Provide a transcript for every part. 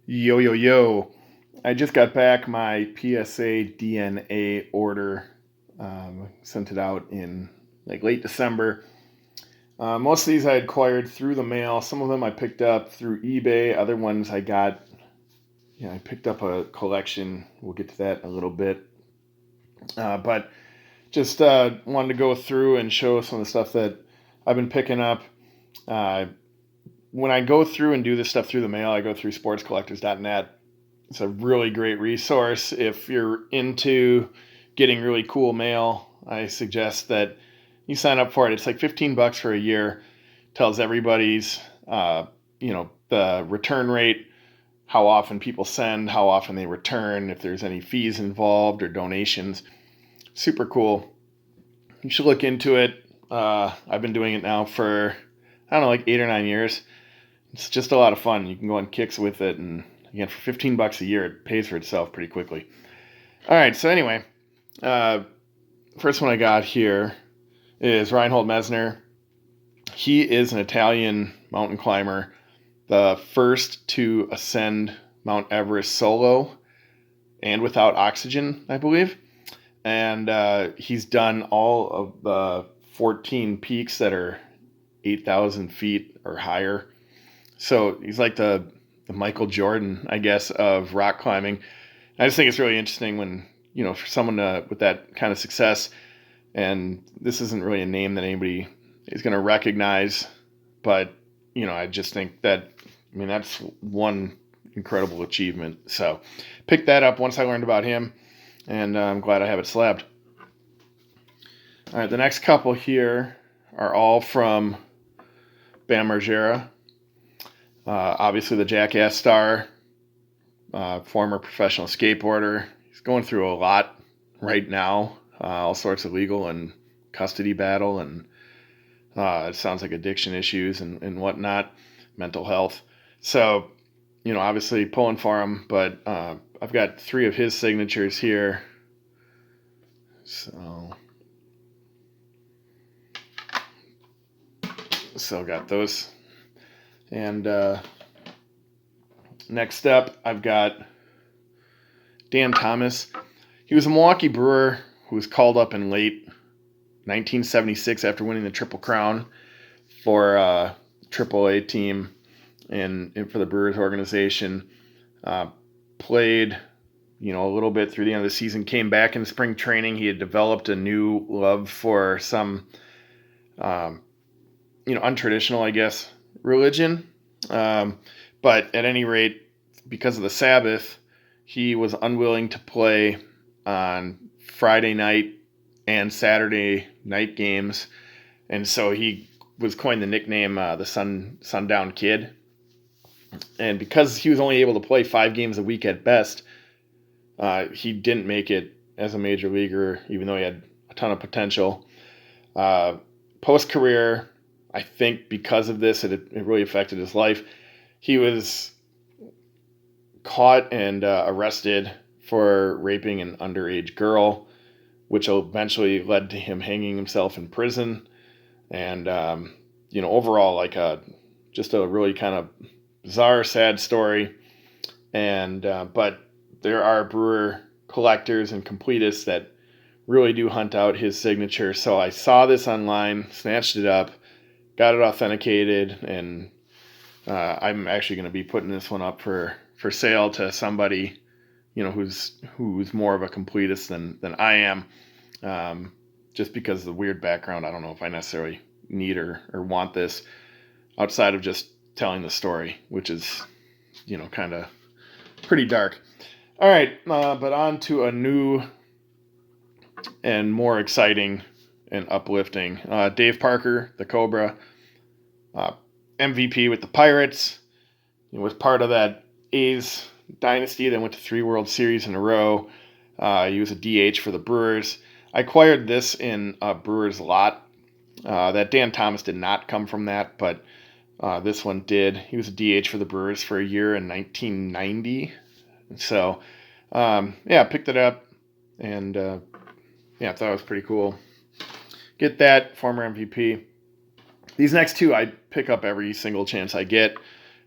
Yo, yo, yo. I just got back my PSA DNA order. Sent it out in like late December. Most of these I acquired through the mail. Some of them I picked up through eBay. Other ones I picked up a collection. We'll get to that in a little bit. But just wanted to go through and show some of the stuff that I've been picking up. Uh, when I go through and do this stuff through the mail, I go through sportscollectors.net. It's a really great resource. If you're into getting really cool mail, I suggest that you sign up for it. It's like $15 for a year. Tells everybody's, the return rate, how often people send, how often they return, if there's any fees involved or donations. Super cool. You should look into it. I've been doing it now for, I don't know, like 8 or 9 years. It's just a lot of fun. You can go on kicks with it, and again, for $15 a year, it pays for itself pretty quickly. All right, so anyway, first one I got here is Reinhold Messner. He is an Italian mountain climber, the first to ascend Mount Everest solo and without oxygen, I believe. And he's done all of the 14 peaks that are 8,000 feet or higher. So he's like the Michael Jordan, I guess, of rock climbing. I just think it's really interesting when, for someone with that kind of success, and this isn't really a name that anybody is going to recognize, but, I just think that's one incredible achievement. So picked that up once I learned about him, and I'm glad I have it slabbed. All right, the next couple here are all from Bam Margera. Obviously, the Jackass star, former professional skateboarder. He's going through a lot right now, all sorts of legal and custody battle, and it sounds like addiction issues and whatnot, mental health. So, obviously pulling for him, but I've got 3 of his signatures here. So got those. And next up, I've got Dan Thomas. He was a Milwaukee Brewer who was called up in late 1976 after winning the Triple Crown for AAA team and for the Brewers organization. Played, a little bit through the end of the season. Came back in spring training. He had developed a new love for some, untraditional, I guess, religion. But at any rate, because of the Sabbath, he was unwilling to play on Friday night and Saturday night games. And so he was coined the nickname the Sundown Kid. And because he was only able to play 5 games a week at best, he didn't make it as a major leaguer, even though he had a ton of potential. Post-career, I think because of this, it really affected his life. He was caught and arrested for raping an underage girl, which eventually led to him hanging himself in prison. And, overall, just a really kind of bizarre, sad story. And, but there are brewer collectors and completists that really do hunt out his signature. So I saw this online, snatched it up, got it authenticated, and I'm actually going to be putting this one up for sale to somebody, who's more of a completist than I am. Just because of the weird background, I don't know if I necessarily need or want this outside of just telling the story, which is, kind of pretty dark. All right, but on to a new and more exciting and uplifting. Dave Parker, the Cobra, MVP with the Pirates. He was part of that A's dynasty that went to 3 World Series in a row. He was a DH for the Brewers. I acquired this in a Brewers lot. That Dan Thomas did not come from that, but this one did. He was a DH for the Brewers for a year in 1990. So, picked it up, and I thought it was pretty cool. Get that, former MVP. These next 2 I pick up every single chance I get,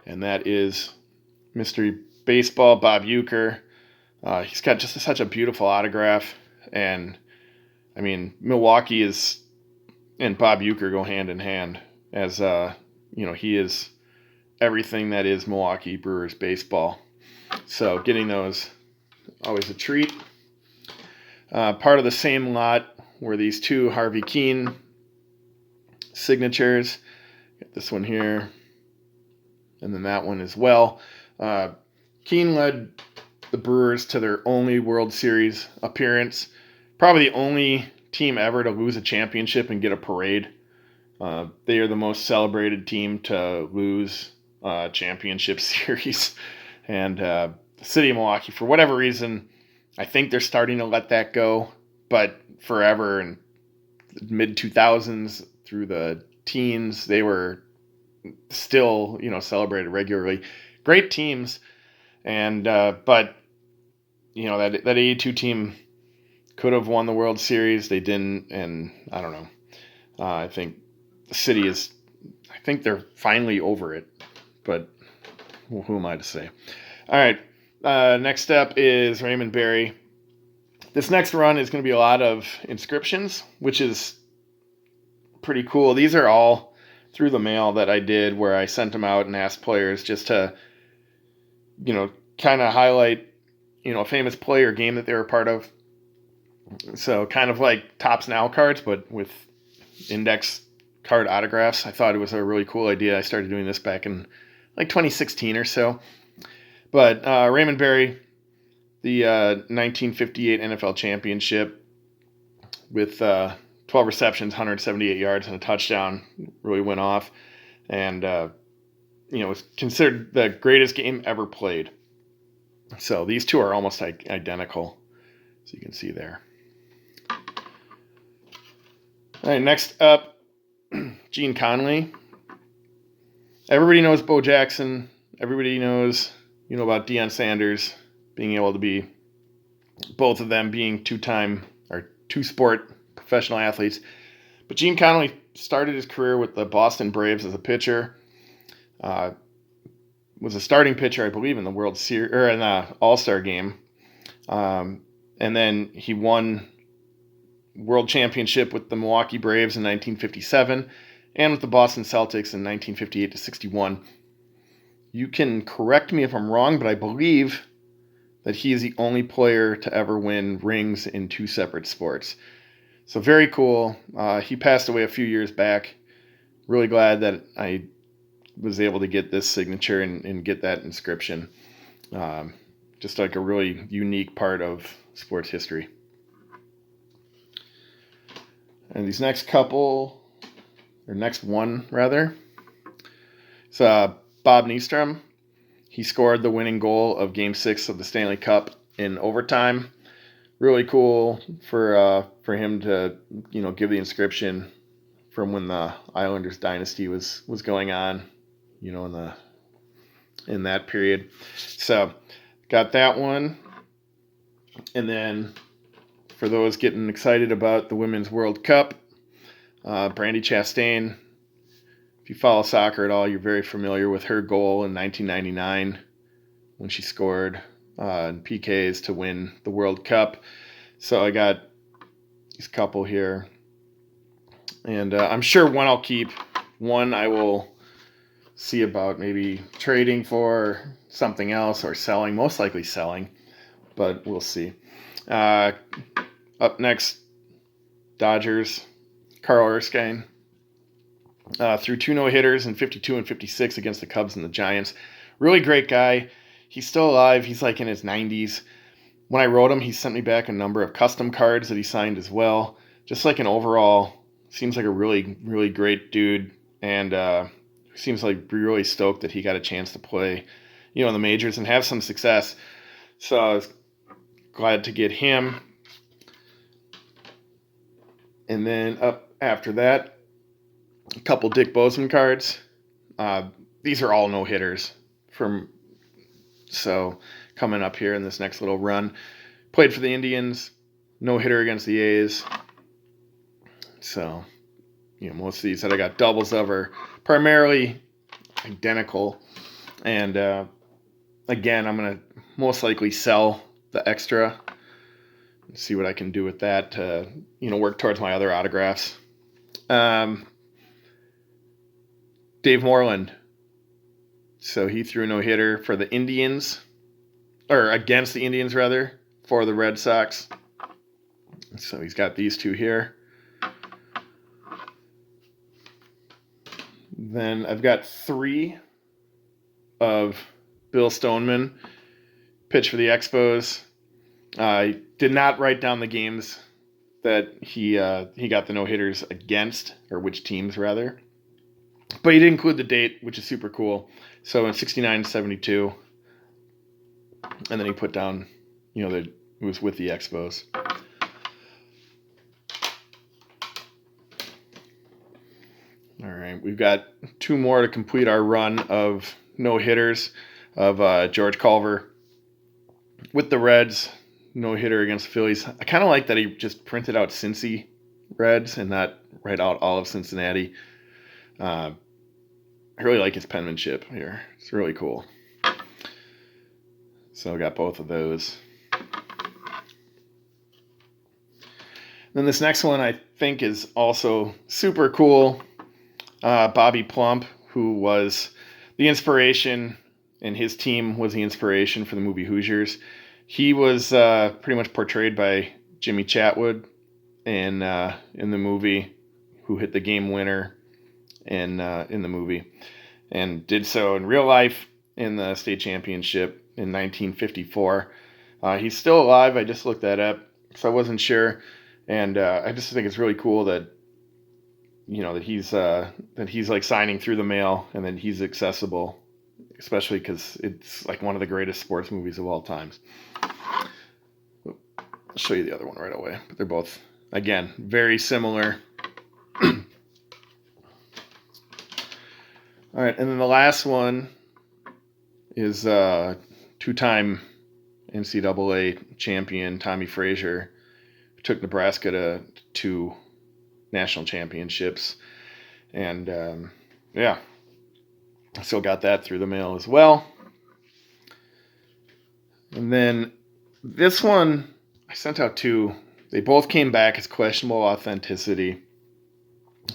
and that is Mystery baseball, Bob Uecker. He's got just such a beautiful autograph. And, I mean, Milwaukee and Bob Uecker go hand in hand as, he is everything that is Milwaukee Brewers baseball. So getting those, always a treat. Part of the same lot were these two Harvey Keene signatures. Got this one here, and then that one as well. Keene led the Brewers to their only World Series appearance. Probably the only team ever to lose a championship and get a parade. They are the most celebrated team to lose a championship series. And the city of Milwaukee, for whatever reason, I think they're starting to let that go. But forever, in the mid-2000s through the teens, they were still, celebrated regularly. Great teams. And but that 82 team could have won the World Series. They didn't, and I don't know. I think the city I think they're finally over it. But who am I to say? All right. Next up is Raymond Berry. This next run is going to be a lot of inscriptions, which is pretty cool. These are all through the mail that I did, where I sent them out and asked players just to, kind of highlight, a famous play or game that they were a part of. So kind of like Topps Now cards, but with index card autographs. I thought it was a really cool idea. I started doing this back in like 2016 or so. But Raymond Berry, the 1958 NFL championship with 12 receptions, 178 yards, and a touchdown, really went off. And, was considered the greatest game ever played. So these two are almost identical, so you can see there. All right, next up, Gene Conley. Everybody knows Bo Jackson. Everybody knows, about Deion Sanders being able to be, both of them being two-sport professional athletes. But Gene Conley started his career with the Boston Braves as a pitcher. Was a starting pitcher, I believe, in the World Series or in the All-Star game. And then he won World Championship with the Milwaukee Braves in 1957 and with the Boston Celtics in 1958 to 61. You can correct me if I'm wrong, but I believe that he is the only player to ever win rings in two separate sports. So very cool. He passed away a few years back. Really glad that I was able to get this signature and get that inscription. Just like a really unique part of sports history. And these next one rather, it's Bob Nystrom. He scored the winning goal of Game 6 of the Stanley Cup in overtime. Really cool for him to give the inscription from when the Islanders dynasty was going on, in that period. So got that one, and then for those getting excited about the Women's World Cup, Brandi Chastain. If you follow soccer at all, you're very familiar with her goal in 1999 when she scored in PKs to win the World Cup. So I got these couple here. And I'm sure one I'll keep. One I will see about maybe trading for something else or selling. Most likely selling, but we'll see. Up next, Dodgers, Carl Erskine. Threw 2 no-hitters in 52 and 56 against the Cubs and the Giants. Really great guy. He's still alive. He's like in his 90s. When I wrote him, he sent me back a number of custom cards that he signed as well. Just like an overall, seems like a really, really great dude. And seems like really stoked that he got a chance to play, in the majors and have some success. So I was glad to get him. And then up after that, a couple Dick Bozeman cards. These are all no-hitters so coming up here in this next little run. Played for the Indians, no-hitter against the A's. So, most of these that I got doubles of are primarily identical. And again, I'm going to most likely sell the extra. See what I can do with that to, work towards my other autographs. Dave Moreland. So he threw a no-hitter for the Indians, or against the Indians, rather, for the Red Sox. So he's got these two here. Then I've got 3 of Bill Stoneman, pitch for the Expos. I did not write down the games that he got the no-hitters against, or which teams, rather. But he did include the date, which is super cool. So in 69-72, and then he put down, that it was with the Expos. All right, we've got 2 more to complete our run of no-hitters of George Culver with the Reds, no-hitter against the Phillies. I kind of like that he just printed out Cincy Reds and not write out all of Cincinnati. I really like his penmanship here. It's really cool. So I got both of those. Then this next one I think is also super cool. Bobby Plump, who was the inspiration, and his team was the inspiration for the movie Hoosiers. He was pretty much portrayed by Jimmy Chatwood in the movie, who hit the game winner in the movie, and did so in real life in the state championship in 1954. He's still alive. I just looked that up, so I wasn't sure, and I just think it's really cool that that he's like signing through the mail, and then he's accessible, especially because it's like one of the greatest sports movies of all times. I'll show you the other one right away, but they're both, again, very similar. All right, and then the last one is 2-time NCAA champion Tommy Frazier, who took Nebraska to 2 national championships, and I still got that through the mail as well. And then this one I sent out 2. They both came back as questionable authenticity.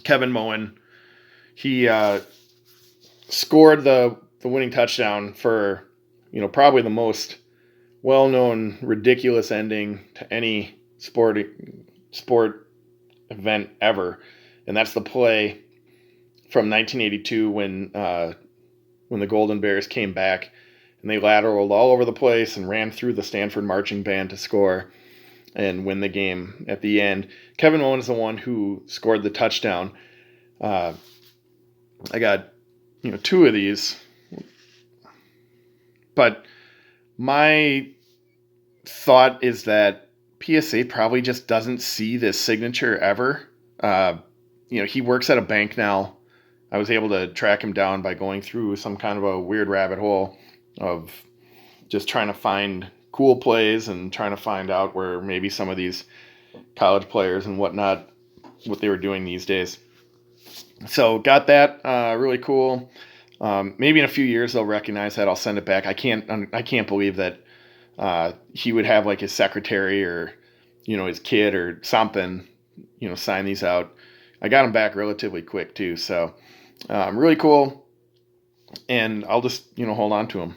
Kevin Moen, he scored the winning touchdown for probably the most well-known ridiculous ending to any sport event ever, and that's the play from 1982 when the Golden Bears came back and they lateraled all over the place and ran through the Stanford marching band to score and win the game at the end. Kevin Moen is the one who scored the touchdown. I got 2 of these, but my thought is that PSA probably just doesn't see this signature ever. He works at a bank now. I was able to track him down by going through some kind of a weird rabbit hole of just trying to find cool plays and trying to find out where maybe some of these college players and whatnot, what they were doing these days. So got that, really cool. Maybe in a few years they'll recognize that. I'll send it back. I can't believe that he would have like his secretary or his kid or something sign these out. I got them back relatively quick too, so really cool, and I'll just hold on to them.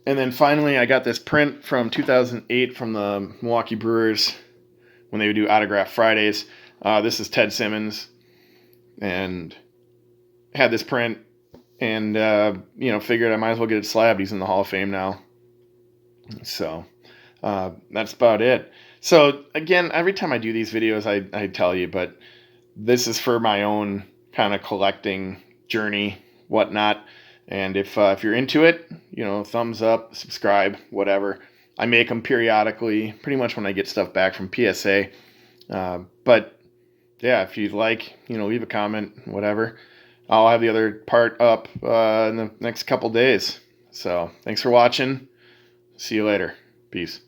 And then finally I got this print from 2008 from the Milwaukee Brewers when they would do Autograph Fridays. This is Ted Simmons, and had this print, and figured I might as well get it slabbed. He's in the Hall of Fame now. So that's about it. So again, every time I do these videos, I tell you, but this is for my own kind of collecting journey, whatnot. And if you're into it, thumbs up, subscribe, whatever. I make them periodically, pretty much when I get stuff back from PSA. But yeah, if you'd like, leave a comment, whatever. I'll have the other part up in the next couple days. So thanks for watching. See you later. Peace.